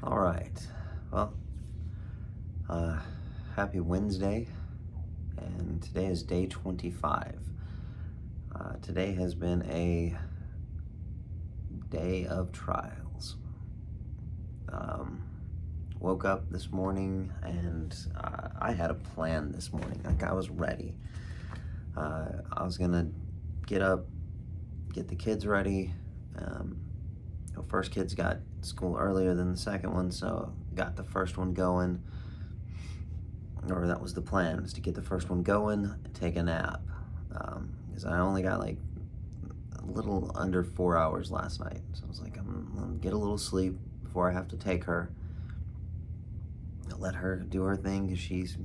All right. Well, uh, happy Wednesday, and today is day 25. Today has been a day of trials. Um, Woke up this morning and I had a plan this morning. Like, I was ready. I was gonna get up, get the kids ready. First kid's got school earlier than the second one, so got the first one going. Or that was the plan, was to get the first one going and take a nap. Because I only got like a little under 4 hours last night. So I was like, I'm gonna get a little sleep before I have to take her. I'll let her do her thing because she's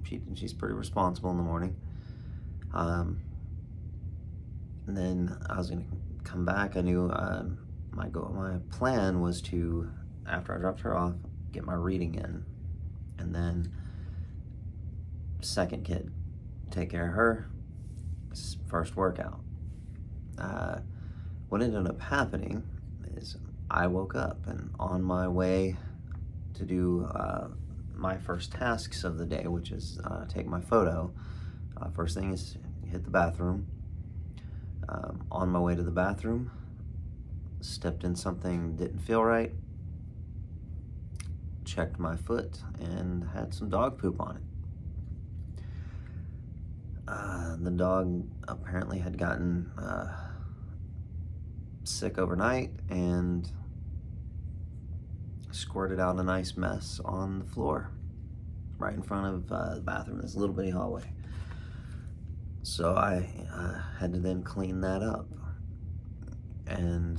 pretty responsible in the morning. And then I was gonna come back. I knew my plan was to, after I dropped her off, get my reading in, and then second kid, take care of her, first workout. What ended up happening is I woke up, and on my way to do my first tasks of the day, which is take my photo, first thing is hit the bathroom. On my way to the bathroom, stepped in something didn't feel right, checked my foot, and had some dog poop on it. The dog apparently had gotten sick overnight and squirted out a nice mess on the floor right in front of the bathroom, this little bitty hallway. So I had to then clean that up. And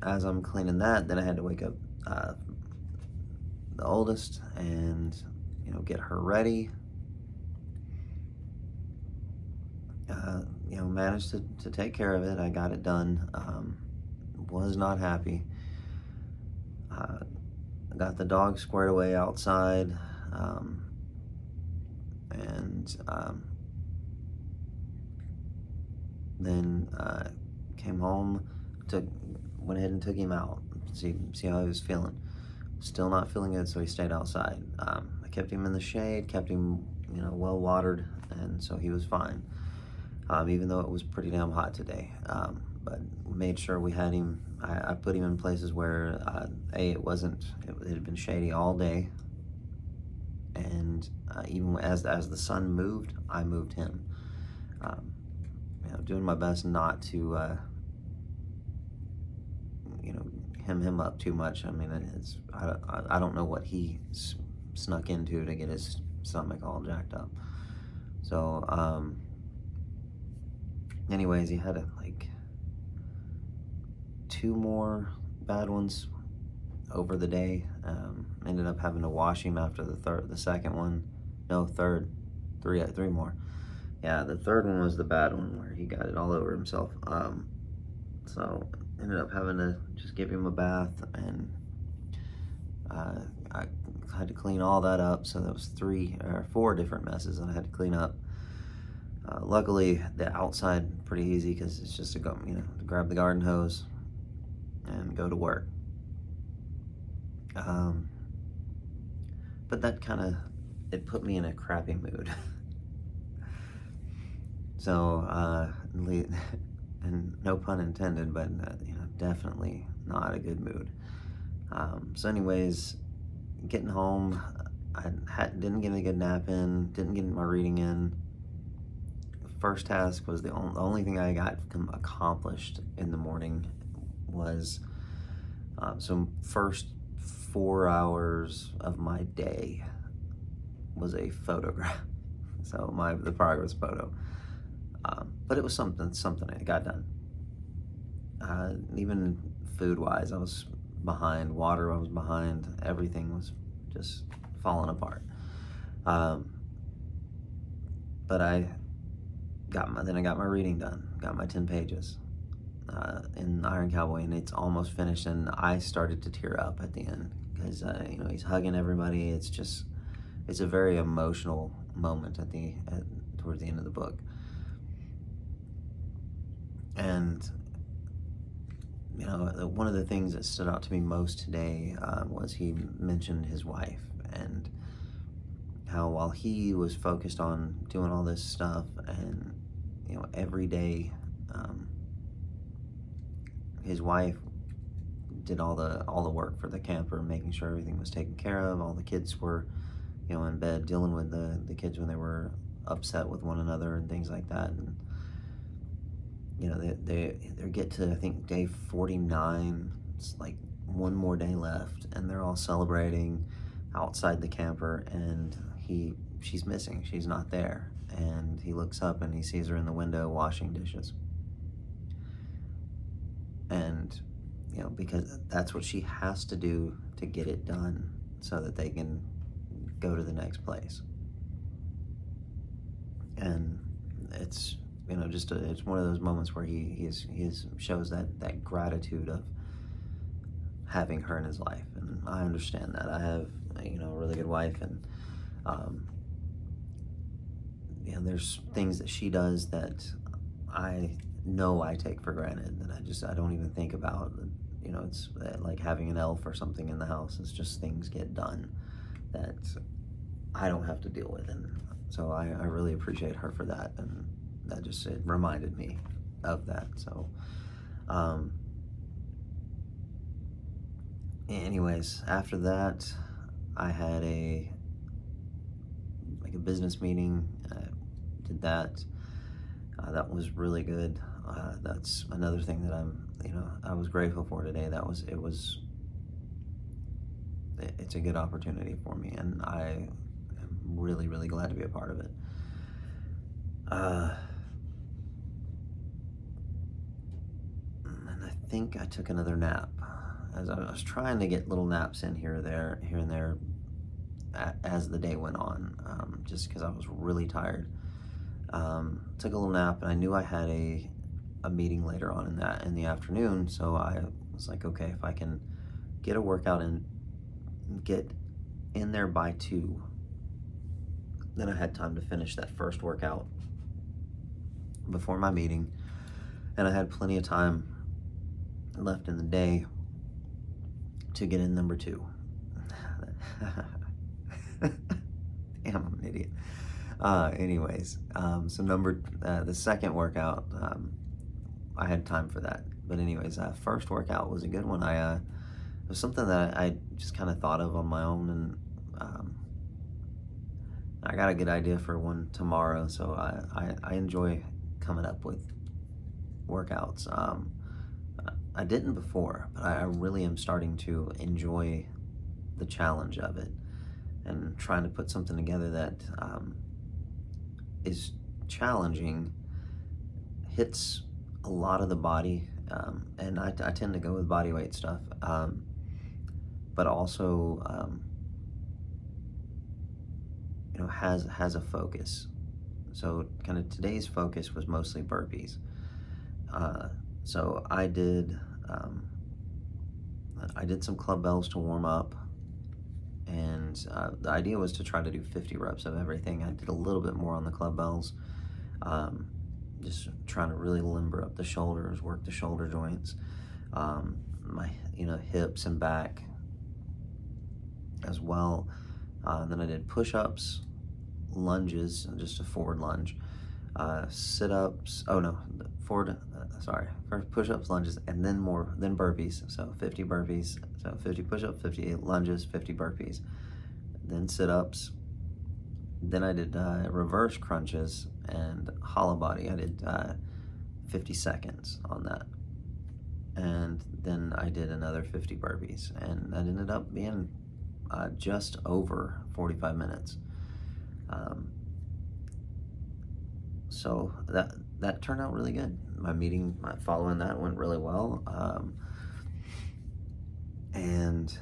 as I'm cleaning that, then I had to wake up the oldest and, get her ready. Managed to take care of it. I got it done. Was not happy. Got the dog squared away outside, and then came home, went ahead and took him out, see how he was feeling. Still not feeling good, so he stayed outside. I kept him in the shade, kept him, well watered, and so he was fine. Even though it was pretty damn hot today. But made sure we had him, I put him in places where, it had been shady all day. And even as the sun moved, I moved him. Doing my best not to, hem him up too much. I mean, I don't know what he snuck into to get his stomach all jacked up. So, anyways, he had two more bad ones over the day. Ended up having to wash him after the second one. No, three more. Yeah, the third one was the bad one where he got it all over himself. So ended up having to just give him a bath, and I had to clean all that up. So there was 3 or 4 different messes that I had to clean up. Luckily, the outside pretty easy because it's just to go, to grab the garden hose and go to work. But that it put me in a crappy mood. So, and no pun intended, but definitely not a good mood. So, anyways, getting home, didn't get a good nap in, didn't get my reading in. First task was the only thing I got accomplished in the morning was so first 4 hours of my day was a photograph. So the progress photo, but it was something I got done. Even food wise, I was behind. Water, I was behind. Everything was just falling apart. But I got my reading done, got my 10 pages in Iron Cowboy, and it's almost finished, and I started to tear up at the end because he's hugging everybody. It's a very emotional moment towards the end of the book. And one of the things that stood out to me most today was he mentioned his wife, and how while he was focused on doing all this stuff, and every day, his wife did all the work for the camper, making sure everything was taken care of. All the kids were in bed, dealing with the kids when they were upset with one another and things like that. And they get to, I think, day 49. It's like one more day left, and they're all celebrating outside the camper, and she's missing. She's not there. And he looks up and he sees her in the window washing dishes. And because that's what she has to do to get it done, so that they can go to the next place. And it's it's one of those moments where he shows that gratitude of having her in his life. And I understand that. I have a really good wife, and there's things that she does that I know I take for granted, that I don't even think about. It's like having an elf or something in the house. It's just things get done that I don't have to deal with. And so I really appreciate her for that. And that it reminded me of that. So anyways, after that, I had a business meeting. Did that. That was really good. That's another thing that I was grateful for today. It's a good opportunity for me, and I am really, really glad to be a part of it. And I think I took another nap, as I was trying to get little naps in here and there, as the day went on, just because I was really tired. Took a little nap, and I knew I had a meeting later on in the afternoon, so I was like, okay, if I can get a workout and get in there by 2, then I had time to finish that first workout before my meeting, and I had plenty of time left in the day to get in number 2. Damn, I'm an idiot. Anyways, so the second workout, I had time for that. But anyways, first workout was a good one. It was something that I just kind of thought of on my own, and I got a good idea for one tomorrow. So I enjoy coming up with workouts. I didn't before, but I really am starting to enjoy the challenge of it, and trying to put something together that is challenging, hits a lot of the body, and I tend to go with body weight stuff, but also has a focus. So kind of today's focus was mostly burpees. So I did some club bells to warm up, and the idea was to try to do 50 reps of everything. I did a little bit more on the club bells, just trying to really limber up the shoulders, work the shoulder joints, my hips and back as well. Then I did push-ups, lunges, just a forward lunge, sit-ups. Oh no, first push-ups, lunges, and then burpees. So 50 burpees, so 50 push-ups, 50 lunges, 50 burpees, then sit-ups. Then I did reverse crunches and hollow body. I did 50 seconds on that, and then I did another 50 burpees, and that ended up being just over 45 minutes. So that turned out really good. My meeting following that went really well, and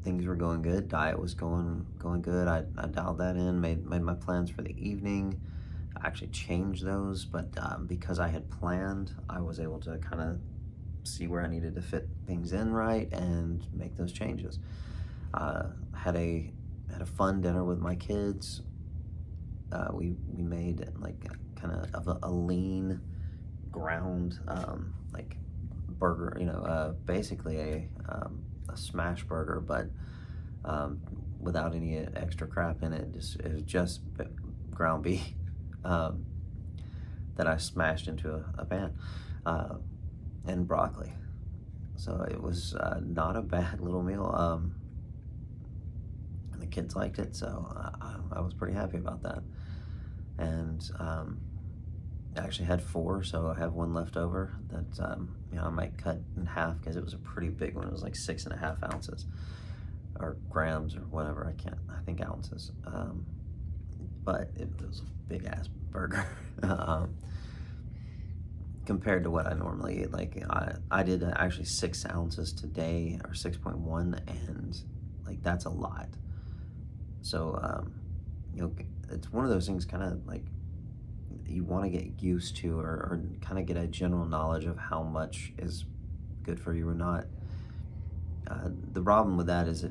things were going good. Diet was going good. I dialed that in, made my plans for the evening. I actually changed those, but because I had planned, I was able to kind of see where I needed to fit things in right and make those changes. Had a fun dinner with my kids. We made like kind of a lean ground, like burger, basically a smash burger, but without any extra crap in it. It was just ground beef um, that I smashed into a pan, and broccoli. So it was not a bad little meal. And the kids liked it, so I was pretty happy about that. And I actually had 4, so I have 1 left over that I might cut in half because it was a pretty big one. It was like 6.5 ounces or grams or whatever. I think ounces. But it was a big ass burger. Compared to what I normally eat. Like I did actually 6 ounces today, or 6.1, and like that's a lot. So it's one of those things, kind of like you want to get used to, or kind of get a general knowledge of how much is good for you or not. The problem with that is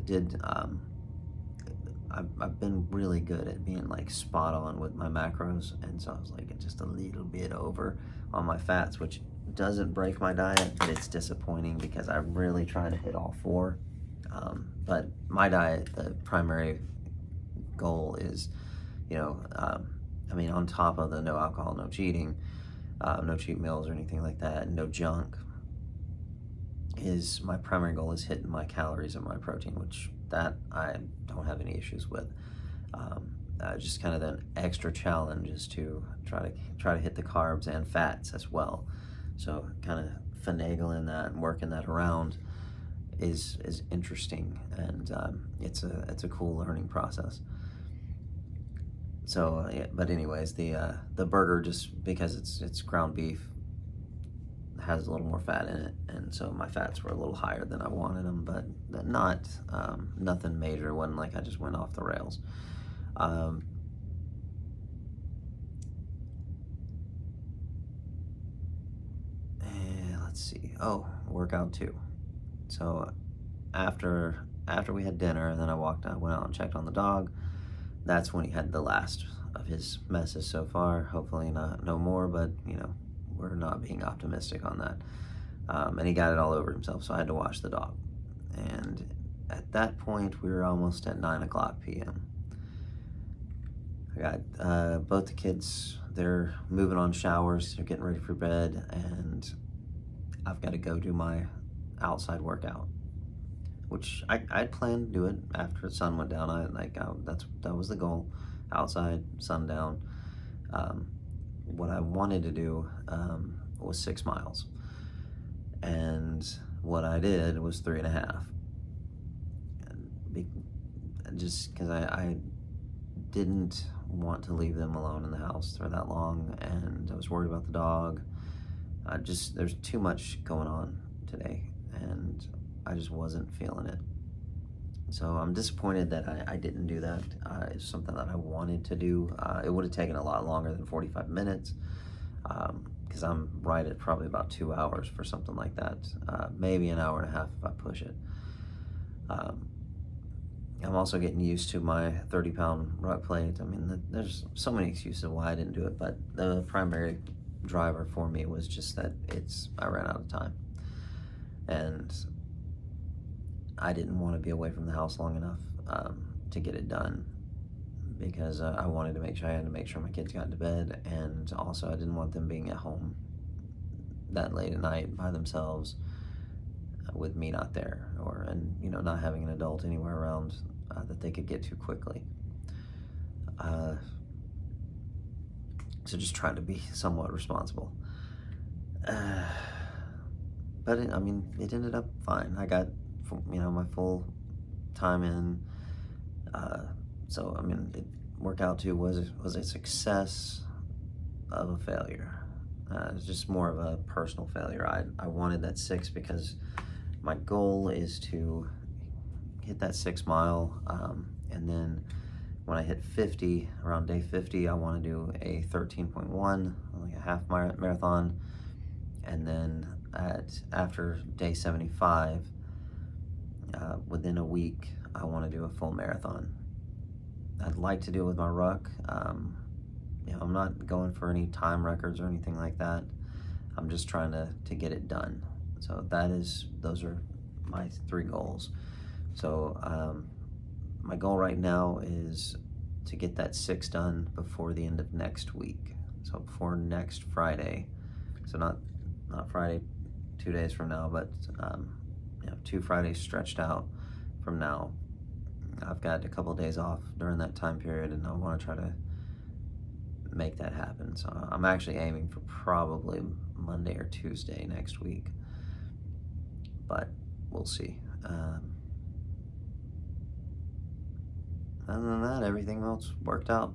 I've been really good at being like spot on with my macros, and so I was like just a little bit over on my fats, which doesn't break my diet, but it's disappointing because I really try to hit all 4. But my diet, the primary goal is, on top of the no alcohol, no cheating, no cheat meals or anything like that, no junk, is my primary goal is hitting my calories and my protein, which that I don't have any issues with. Just kind of an extra challenge is to try to hit the carbs and fats as well. So kind of finagling that and working that around is interesting, and it's a cool learning process. So but anyways, the burger, just because it's ground beef, has a little more fat in it, and so my fats were a little higher than I wanted them, but not nothing major. It wasn't like I just went off the rails. And let's see. Oh, workout too. So after we had dinner, and then I went out and checked on the dog. That's when he had the last of his messes so far. Hopefully no more, but we're not being optimistic on that. And he got it all over himself, so I had to wash the dog. And at that point, we were almost at 9:00 p.m. I got both the kids, they're moving on showers, they're getting ready for bed, and I've got to go do my outside workout, which I'd planned to do it after the sun went down. That was the goal, outside, sundown. What I wanted to do was 6 miles, and what I did was 3.5. Just because I didn't want to leave them alone in the house for that long, and I was worried about the dog. There's too much going on today, and I just wasn't feeling it. So I'm disappointed that I didn't do that. It's something that I wanted to do. It would have taken a lot longer than 45 minutes, because I'm right at probably about 2 hours for something like that. Maybe an hour and a half if I push it. I'm also getting used to my 30-pound ruck plate. There's so many excuses why I didn't do it, but the primary driver for me was just that I ran out of time. And I didn't want to be away from the house long enough to get it done, because I wanted to make sure my kids got to bed, and also I didn't want them being at home that late at night by themselves with me not there, and not having an adult anywhere around that they could get to quickly. So just trying to be somewhat responsible. But it ended up fine. I got my full time in. So workout 2 was a success of a failure. It was just more of a personal failure. I wanted that 6 because my goal is to hit that 6 mile, and then when I hit 50, around day 50, I want to do a 13.1, like a half marathon, and then after day 75, within a week, I want to do a full marathon. I'd like to do it with my ruck. I'm not going for any time records or anything like that. I'm just trying to get it done. So those are my 3 goals. So my goal right now is to get that 6 done before the end of next week. So before next Friday. So not Friday 2 days from now, but 2 Fridays stretched out from now. I've got a couple of days off during that time period, and I want to try to make that happen. So I'm actually aiming for probably Monday or Tuesday next week, but we'll see. Other than that, everything else worked out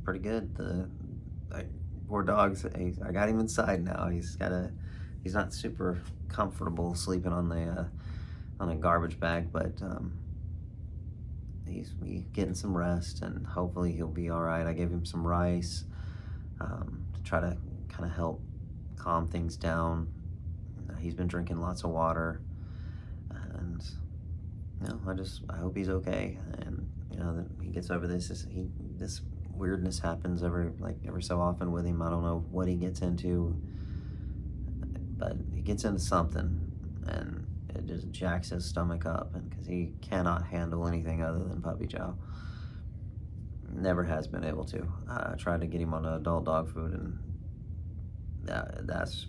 pretty good. Poor dog's, I got him inside now. He's not super comfortable sleeping on a garbage bag, but he's getting some rest, and hopefully he'll be all right. I gave him some rice to try to kind of help calm things down. He's been drinking lots of water, and I hope he's okay, and that he gets over this. This weirdness happens every so often with him. I don't know what he gets into, but he gets into something, and it just jacks his stomach up, and because he cannot handle anything other than puppy chow. Never has been able to. I tried to get him on adult dog food, and that's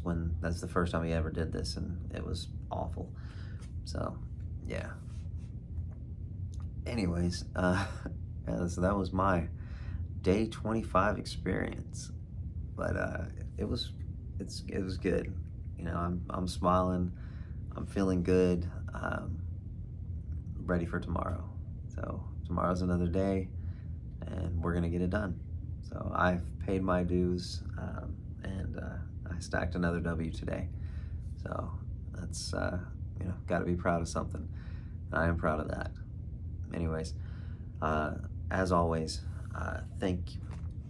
the first time he ever did this, and it was awful. So yeah. Anyways, so that was my day 25 experience, but it was good. I'm smiling, I'm feeling good, ready for tomorrow. So tomorrow's another day, and we're gonna get it done. So I've paid my dues, and I stacked another W today. So that's got to be proud of something. I am proud of that. Anyways, as always, thank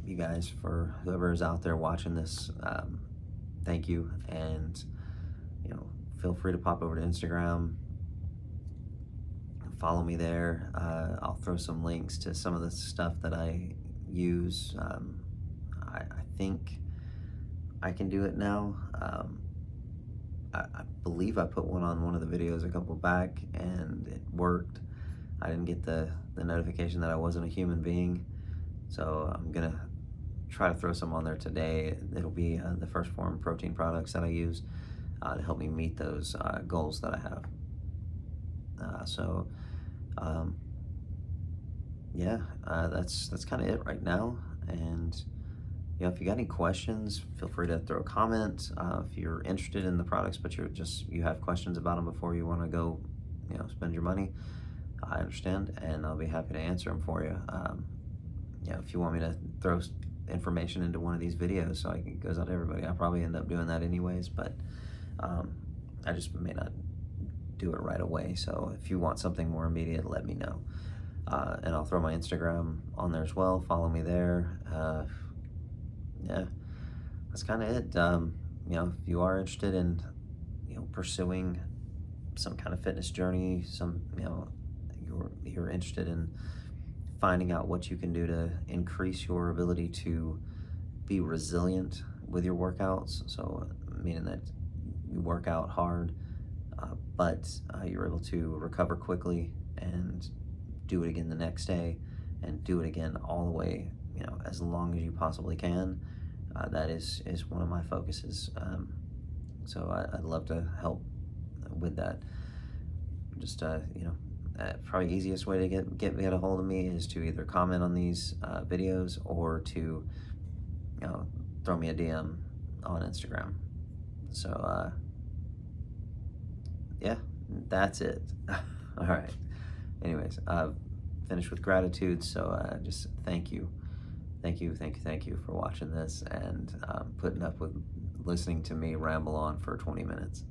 you guys for whoever is out there watching this. Thank you, and feel free to pop over to Instagram, follow me there. I'll throw some links to some of the stuff that I use. I think I can do it now. I believe I put one on one of the videos a couple back, and it worked. I didn't get the notification that I wasn't a human being, so I'm gonna try to throw some on there today. It'll be the first Phorm protein products that I use to help me meet those goals that I have. That's kind of it right now. And if you got any questions, feel free to throw a comment. If you're interested in the products, but you have questions about them before you want to go, spend your money, I understand, and I'll be happy to answer them for you. If you want me to throw information into one of these videos so it goes out to everybody, I'll probably end up doing that anyways, but I just may not do it right away. So if you want something more immediate, let me know. And I'll throw my Instagram on there as well. Follow me there. Yeah, that's kind of it. If you are interested in, pursuing some kind of fitness journey, you're interested in finding out what you can do to increase your ability to be resilient with your workouts. So meaning that you work out hard, but you're able to recover quickly and do it again the next day, and do it again all the way, as long as you possibly can. That is one of my focuses. So I'd love to help with that. Just probably easiest way to get a hold of me is to either comment on these videos, or to throw me a DM on Instagram. So yeah, that's it. All right. Anyways, I've finished with gratitude. So just thank you for watching this, and putting up with listening to me ramble on for 20 minutes.